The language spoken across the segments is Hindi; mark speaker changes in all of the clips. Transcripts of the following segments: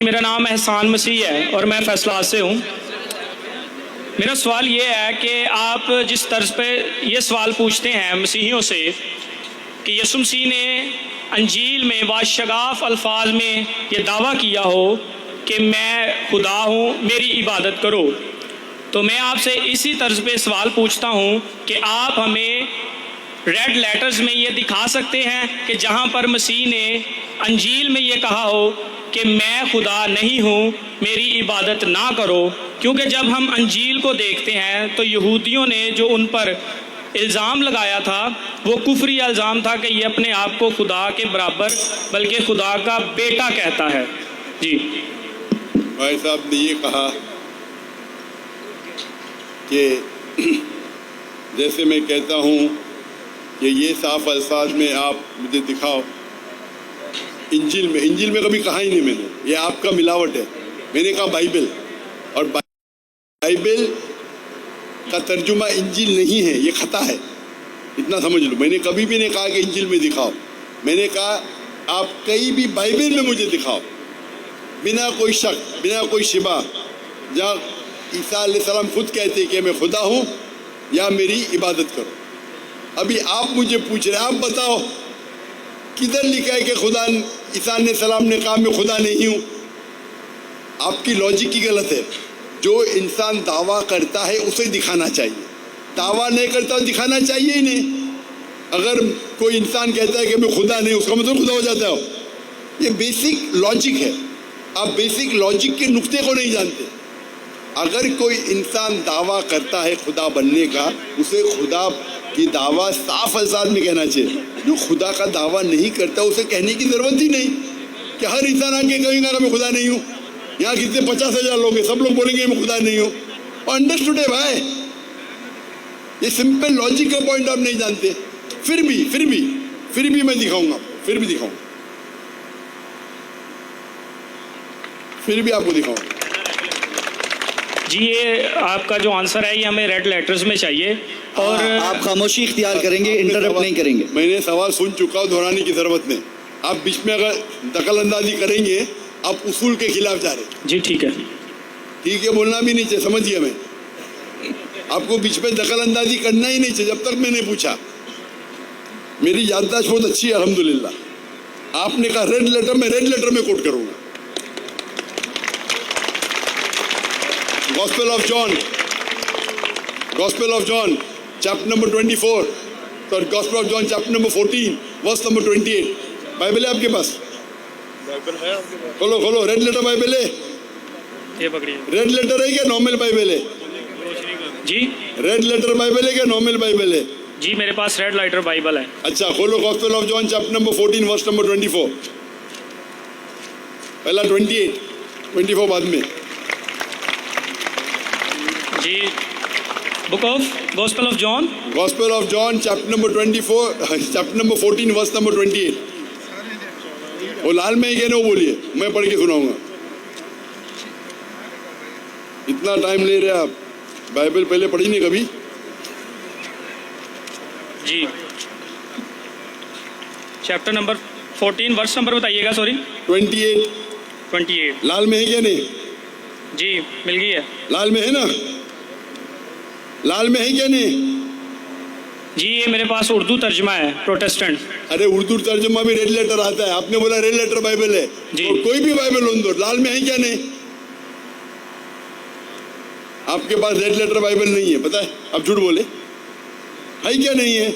Speaker 1: मेरा नाम एहसान मसीह है और मैं फैसलाबाद से हूँ। मेरा सवाल ये है कि आप जिस तर्ज पे ये सवाल पूछते हैं मसीहियों से कि यीशु मसीह ने अंजील में बाशगाफ अल्फाज में ये दावा किया हो कि मैं खुदा हूँ, मेरी इबादत करो, तो मैं आपसे इसी तर्ज पे सवाल पूछता हूँ कि आप हमें रेड लेटर्स में ये दिखा सकते हैं कि जहाँ पर मसीह ने अंजील में ये कहा हो कि मैं खुदा नहीं हूँ, मेरी इबादत ना करो। क्योंकि जब हम अंजील को देखते हैं तो यहूदियों ने जो उन पर इल्ज़ाम लगाया था वो कुफरी इल्ज़ाम था कि ये अपने आप को खुदा के बराबर बल्कि खुदा का बेटा कहता है। जी
Speaker 2: भाई साहब ने ये कहा कि जैसे मैं कहता हूँ कि ये साफ अल्फाज में आप मुझे दिखाओ। इंजिल में कभी कहा ही नहीं मैंने, ये आपका मिलावट है। मैंने कहा बाइबल, और बाइबल का तर्जुमा इंजिल नहीं है, ये खता है, इतना समझ लो। मैंने कभी भी नहीं कहा कि इंजिल में दिखाओ। मैंने कहा आप कहीं भी बाइबल में मुझे दिखाओ, बिना कोई शक, बिना कोई शिबा, जहाँ ईसा अलैहिस्सलाम खुद कहते कि मैं खुदा हूँ या मेरी इबादत करो। अभी आप मुझे पूछ रहे हैं, आप बताओ किधर लिखा है कि खुदा ईसा अलैहिस्सलाम ने कहा मैं खुदा नहीं हूँ। आपकी लॉजिक ही गलत है। जो इंसान दावा करता है उसे दिखाना चाहिए, दावा नहीं करता दिखाना चाहिए ही नहीं। अगर कोई इंसान कहता है कि मैं खुदा नहीं, उसका मतलब खुदा हो जाता हो। ये बेसिक लॉजिक है। आप बेसिक लॉजिक के नुक्ते को नहीं जानते। अगर कोई इंसान दावा करता है खुदा बनने का, उसे खुदा की दावा साफ अल्फाज में कहना चाहिए। जो खुदा का दावा नहीं करता उसे कहने की जरूरत ही नहीं कि हर इंसान आके कहेगा कि मैं खुदा नहीं हूँ। यहाँ कितने 50,000 लोग हैं, सब लोग बोलेंगे मैं खुदा नहीं हूँ। और अंडरस्टूड है भाई, ये सिंपल लॉजिक का पॉइंट आप नहीं जानते। फिर भी मैं दिखाऊंगा, फिर भी आपको दिखाऊंगा।
Speaker 1: जी, ये आपका जो आंसर है ये हमें रेड लेटर्स में चाहिए। और
Speaker 3: आप खामोशी इख्तियार करेंगे, इंटरप्ट नहीं करेंगे।
Speaker 2: मैंने सवाल सुन चुका हूँ, दोहराने की जरूरत नहीं। आप बीच में अगर दखल अंदाजी करेंगे आप उसूल के खिलाफ जा रहे हैं।
Speaker 1: जी ठीक है,
Speaker 2: बोलना भी नहीं चाहिए, समझ गया मैं। आपको बीच में दखल अंदाजी करना ही नहीं चाहिए। जब तक मैंने पूछा, मेरी याददाश्त बहुत अच्छी है अल्हम्दुलिल्लाह। आपने कहा रेड लेटर, मैं रेड लेटर में कोट करूंगा। Gospel of John, chapter number 24, sorry, Gospel of John, chapter number 14, verse number 28. Bible है आपके पास? बाइबल है आपके पास? खोलो, रेड लेटर बाइबल है?
Speaker 1: ये पकड़िए।
Speaker 2: रेड लेटर है क्या नॉर्मल बाइबल है?
Speaker 1: जी,
Speaker 2: रेड लेटर बाइबल है क्या नॉर्मल बाइबल है?
Speaker 1: जी मेरे पास रेड लेटर बाइबल है।
Speaker 2: अच्छा, खोलो Gospel of John, chapter number 14, verse number 24. पहला 28, 24 बाद में।
Speaker 1: जी, book of gospel of John,
Speaker 2: chapter number 24, chapter number 14, verse number 28। वो लाल में ही कहने वो बोलिए, मैं पढ़ के सुनाऊंगा। इतना टाइम ले रहे आप, बाइबल पहले पढ़ी नहीं कभी?
Speaker 1: जी, चैप्टर नंबर 14 वर्स नंबर बताइएगा। सॉरी, 28।
Speaker 2: लाल में है क्या नहीं?
Speaker 1: जी मिल गई है।
Speaker 2: लाल में है ना? लाल में है क्या नहीं?
Speaker 1: जी, ये मेरे पास उर्दू तर्जमा है, प्रोटेस्टेंट।
Speaker 2: अरे उर्दू तर्जुमा भी रेड लेटर आता है। आपने बोला रेड लेटर बाइबल है
Speaker 1: जी।
Speaker 2: तो कोई भी बाइबल हो दो, लाल में है क्या नहीं? आपके पास रेड लेटर बाइबल नहीं है, पता है? आप झूठ बोले, है क्या नहीं है?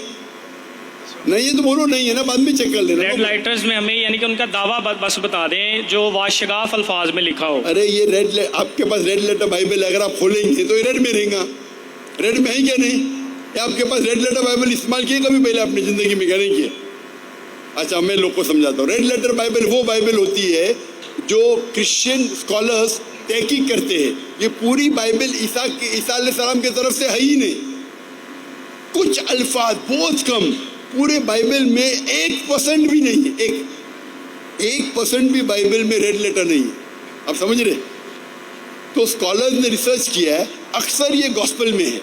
Speaker 2: नहीं है तो बोलो नहीं है ना, बाद में चेक कर लेना।
Speaker 1: रेड लेटर्स में हमें यानी कि उनका दावा बस बता दें जो वाशगाफ अल्फाज में लिखा हो।
Speaker 2: अरे ये आपके पास रेड लेटर बाइबल है, अगर आप खोलेंगे तो ये रेड में रहेगा। रेड में है क्या नहीं? ये आपके पास रेड लेटर बाइबल इस्तेमाल किए कभी पहले अपनी जिंदगी में? क्या नहीं किए? अच्छा, मैं लोग को समझाता हूँ। रेड लेटर बाइबल वो बाइबल होती है जो क्रिश्चियन स्कॉलर्स तहकीक करते हैं। ये पूरी बाइबल ईसा अलैहिस्सलाम की तरफ से है ही नहीं। कुछ अल्फाज बहुत कम, पूरे बाइबल में 1% भी नहीं है। 1% भी बाइबल में रेड लेटर नहीं है। आप समझ रहे? तो स्कॉलर्स ने रिसर्च किया है, अक्सर ये गॉस्पेल में है।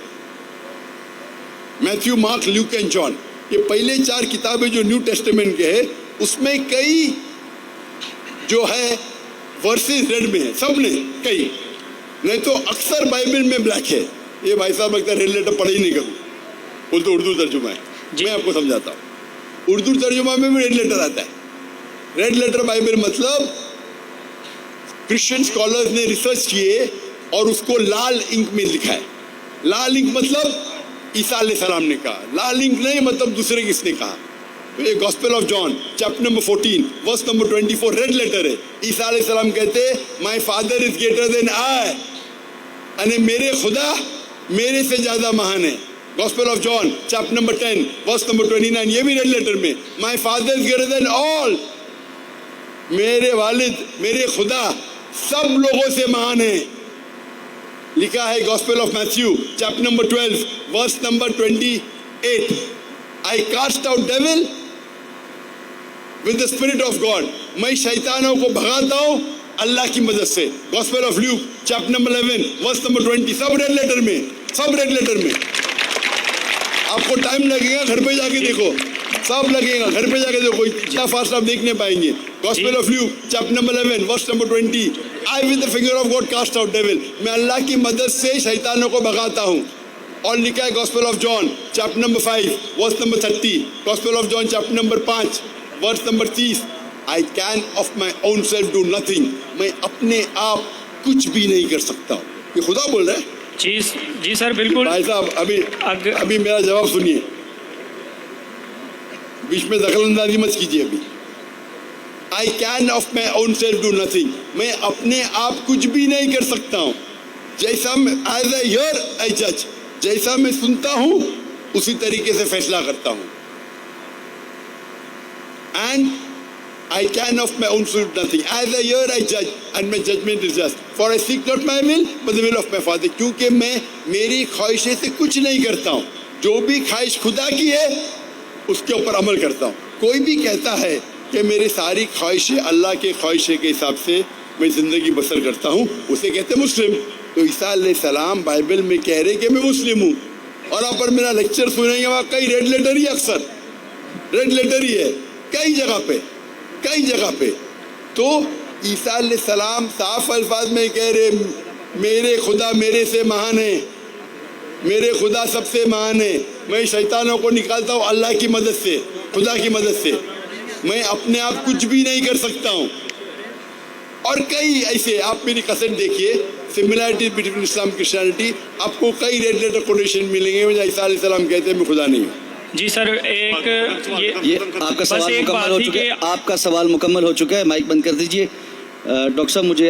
Speaker 2: Matthew, mark, Luke and John, ये पहले 4 किताबें जो न्यू टेस्टामेंट के हैं, उसमें कई जो है वर्सेस रेड में है, सब ने कई, नहीं तो अक्सर बाइबल में ब्लैक है। ये भाई साहब लगता है रेड लेटर पढ़े ही नहीं करूँ, बोल तो उर्दू तर्जुमा है। मैं आपको समझाता हूँ, उर्दू तर्जुमा में भी रेड लेटर आता है। रेड लेटर बाइबल मतलब क्रिश्चियन स्कॉलर्स ने रिसर्च किए और उसको लाल इंक में लिखा है। लाल इंक मतलब ईसा अलैहिस्सलाम ने कहा, लाल इंक नहीं मतलब दूसरे किसने कहा। तो ये gospel of John chapter number 14 verse number 24 red letter है। ईसा अलैहिस्सलाम कहते my father is greater than I, यानी मेरे खुदा मेरे से ज्यादा महान है। Gospel of John chapter number 10 verse number 29, ये भी रेड लेटर में, my father is greater than all, मेरे वालिद मेरे खुदा सब लोगों से महान है। लिखा है gospel of Matthew chapter number 12 verse number 28, I cast out devil with the spirit of God, मैं शैतानों को भगाता हूँ अल्लाह की मदद से। Gospel of Luke chapter number 11 verse number 20, सब रेड लेटर में, सब रेड लेटर में। आपको टाइम लगेगा, घर पे जाके देखो, सब लगेगा, घर पे जाके देखो, इतना फास्ट आप देख नहीं पाएंगे। Gospel of Luke chapter number 11 verse number 20, I with the finger of God cast out devil, मैं अल्लाह की मदद से शैतानों को भगाता हूँ। और लिखा है gospel of John chapter number 5 verse number 30, gospel of John chapter number 5 verse number 30, I can of my own self do nothing, मैं अपने आप कुछ भी नहीं कर सकता हूँ। ये खुदा बोल रहा है।
Speaker 1: जी सर, बिल्कुल।
Speaker 2: भाई साहब अभी मेरा जवाब सुनिए, बीच में दखलंदाजी मत कीजिए। अभी आई can of my own self do nothing, मैं अपने आप कुछ भी नहीं कर सकता हूँ। जैसा एज आई हियर आई जज, जैसा मैं सुनता हूँ उसी तरीके से फैसला करता हूँ। And I can of my own self nothing. As I hear, I judge, and my judgment is just. For I seek not my will, but the will of my Father. क्योंकि मैं मेरी ख्वाहिशें से कुछ नहीं करता हूँ, जो भी ख्वाहिश खुदा की है उसके ऊपर अमल करता हूँ। कोई भी कहता है कि मेरी सारी ख्वाहिशें अल्लाह के ख्वाहिशें के हिसाब से मैं ज़िंदगी बसर करता हूँ, उसे कहते हैं मुस्लिम। तो ईसा अलैहिस्सलाम बाइबल में कह रहे कि मैं मुस्लिम हूँ, और आप पर मेरा लेक्चर सुनेंगे वहाँ कई रेड लेटर ही, अक्सर रेड लेटर ही है कई जगह पे। तो ईसा अलैहिस्सलाम साफ अल्फाज में कह रहे मेरे खुदा मेरे से महान है, मेरे खुदा सबसे महान है, मैं शैतानों को निकालता हूँ अल्लाह की मदद से, खुदा की मदद से, मैं अपने आप कुछ भी नहीं कर सकता हूँ। और कई ऐसे, आप मेरी कसर देखिए, सिमिलैरिटी बिटवीन इस्लाम क्रिश्चियनिटी, आपको कई रेड लेटर कोटेशन मिलेंगे में ईसा अलैहिस्सलाम कहते हैं मैं खुदा नहीं हूँ।
Speaker 1: जी सर, एक
Speaker 3: ये आपका सवाल मुकम्मल हो चुका है, आपका सवाल मुकम्मल हो चुका है, माइक बंद कर दीजिए। डॉक्टर साहब मुझे